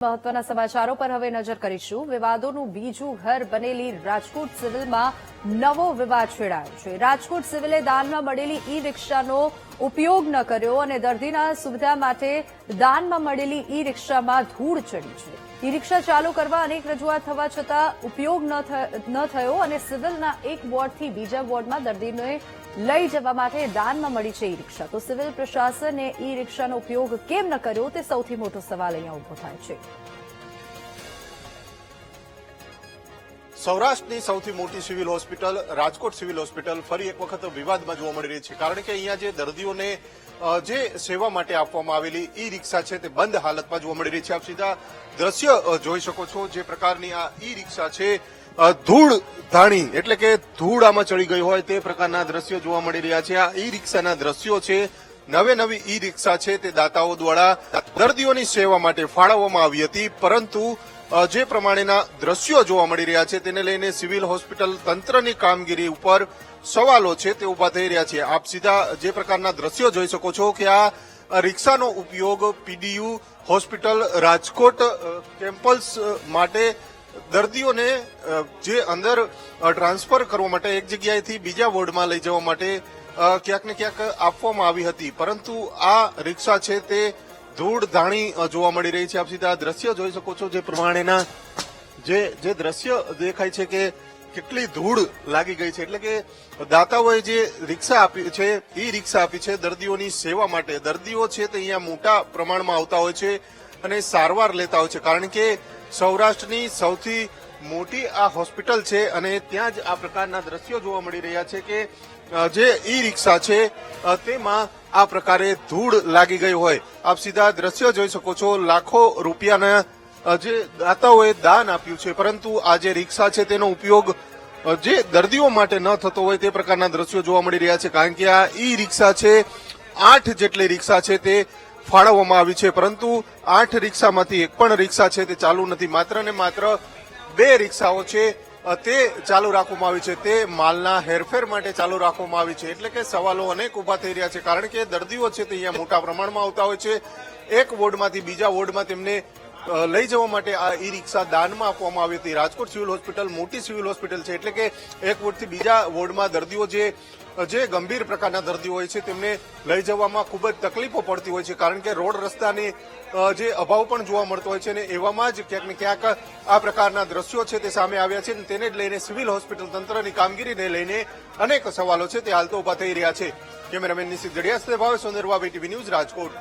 મહત્વના સમાચારો પર હવે નજર કરીશું। વિવાદોનું બીજું ઘર બનેલી રાજકોટ સિવિલમાં નવો વિવાદ છેડાયો છે। રાજકોટ સિવિલે દાનમાં મળેલી ઈ રિક્ષાનો ઉપયોગ ન કર્યો અને દર્દીના સુવિધા માટે દાનમાં મળેલી ઈ રિક્ષામાં ધૂળ ચડી છે। ઈ રિક્ષા ચાલુ કરવા અનેક રજૂઆત થવા છતાં ઉપયોગ ન થયો અને સિવિલના એક વોર્ડથી બીજા વોર્ડમાં દર્દીને લઈ જવા માટે દાનમાં મળી છે ઈ રિક્ષા। તો સિવિલ પ્રશાસને ઈ રિક્ષાનો ઉપયોગ કેમ ન કર્યો તે સૌથી મોટો સવાલ અહીંયા ઉભો થાય છે। સૌરાષ્ટ્રની સૌથી મોટી civil hospital Rajkot civil hospital ફરી એક વખત વિવાદમાં જોવા મળી રહી છે, કારણ કે અહીંયા જે દર્દીઓને જે સેવા માટે આપવામાં આવેલી ઈ રિક્ષા છે તે બંધ હાલતમાં જોવા મળી રહી છે। આપ સીધા દ્રશ્ય જોઈ શકો છો, જે પ્રકારની આ ઈ રિક્ષા છે ધૂળ ધાણી એટલે કે ધૂળ આમાં ચડી ગઈ હોય તે પ્રકારના દ્રશ્યો જોવા મળી રહ્યા છે। આ ઈ રિક્ષાના દ્રશ્યો છે। નવી ઈ રિક્ષા છે તે દાતાઓ દ્વારા દર્દીઓની સેવા માટે ફાળવવામાં આવી હતી, પરંતુ જે પ્રમાણેના દ્રશ્યો જોવા મળી રહ્યા છે તેને લઈને સિવિલ હોસ્પિટલ તંત્રની કામગીરી ઉપર સવાલો છે તે ઉભા થઈ રહ્યા છે। આપ સીધા જે પ્રકારના દ્રશ્યો જોઈ શકો છો કે આ રિક્ષાનો ઉપયોગ પીડીયુ હોસ્પિટલ રાજકોટ કેમ્પસ માટે દર્દીઓને જે અંદર ટ્રાન્સફર કરવા માટે એક જગ્યાએથી બીજા વોર્ડમાં લઈ જવા માટે ક્યાંક ને ક્યાંક આપવામાં આવી હતી, પરંતુ આ રિક્ષા છે તે ધૂળ ધાણી જોવા મળી રહી છે। આપ સીધા દ્રશ્ય જોઈ શકો છો, જે પ્રમાણેના જે દ્રશ્ય દેખાય છે કે કેટલી ધૂળ લાગી ગઈ છે। એટલે કે દાતાઓએ જે રિક્ષા આપી છે ઈ રિક્ષા આપી છે દર્દીઓની સેવા માટે। દર્દીઓ છે તે અહીંયા મોટા પ્રમાણમાં આવતા હોય છે અને સારવાર લેતા હોય છે, કારણ કે સૌરાષ્ટ્રની સૌથી મોટી આ હોસ્પિટલ છે અને ત્યાં જ આ પ્રકારના દ્રશ્યો જોવા મળી રહ્યા છે કે જે ઈ રિક્ષા છે તેમાં આ પ્રકારે ધૂળ લાગી ગઈ હોય। આપ સીધા દ્રશ્યો જોઈ શકો છો, લાખો રૂપિયાના જે દાતાઓએ દાન આપ્યું છે, પરંતુ આ જે રિક્ષા છે તેનો ઉપયોગ જે દર્દીઓ માટે ન થતો હોય તે પ્રકારના દ્રશ્યો જોવા મળી રહ્યા છે, કારણ કે આ ઈ રિક્ષા છે 8 જેટલી રિક્ષા છે તે ફાળવવામાં આવી છે, પરંતુ 8 રિક્ષામાંથી એક પણ રિક્ષા છે તે ચાલુ નથી। માત્ર ને માત્ર 2 રિક્ષાઓ છે તે ચાલુ રાખવામાં આવી છે, તે માલના હેરફેર માટે ચાલુ રાખવામાં આવી છે। એટલે કે સવાલો અનેક ઉભા થઈ રહ્યા છે, કારણ કે દર્દીઓ છે તે અહીંયા મોટા પ્રમાણમાં આવતા હોય છે। એક વોર્ડમાંથી બીજા વોર્ડમાં તેમને લઈ જવા માટે આ ઈ રિક્ષા દાનમાં આપવામાં આવી હતી। રાજકોટ સિવિલ હોસ્પિટલ મોટી સિવિલ હોસ્પિટલ છે, એટલે કે એક વોર્ડથી બીજા વોર્ડમાં દર્દીઓ જે ગંભીર પ્રકારના દર્દીઓ હોય છે તેમને લઈ જવામાં ખૂબ જ તકલીફો પડતી હોય છે, કારણ કે રોડ રસ્તાની જે અભાવ પણ જોવા મળતો હોય છે, અને એવામાં જ ક્યાંક ને ક્યાંક આ પ્રકારના દ્રશ્યો છે તે સામે આવ્યા છે। તેને જ લઈને સિવિલ હોસ્પિટલ તંત્રની કામગીરીને લઈને અનેક સવાલો છે તે હાલ તો ઉભા થઈ રહ્યા છે। કેમેરામેન નિશિત ગઢિયા સાથે ભાવેશ સોંદરવા, વીટીવી ન્યૂઝ રાજકોટ।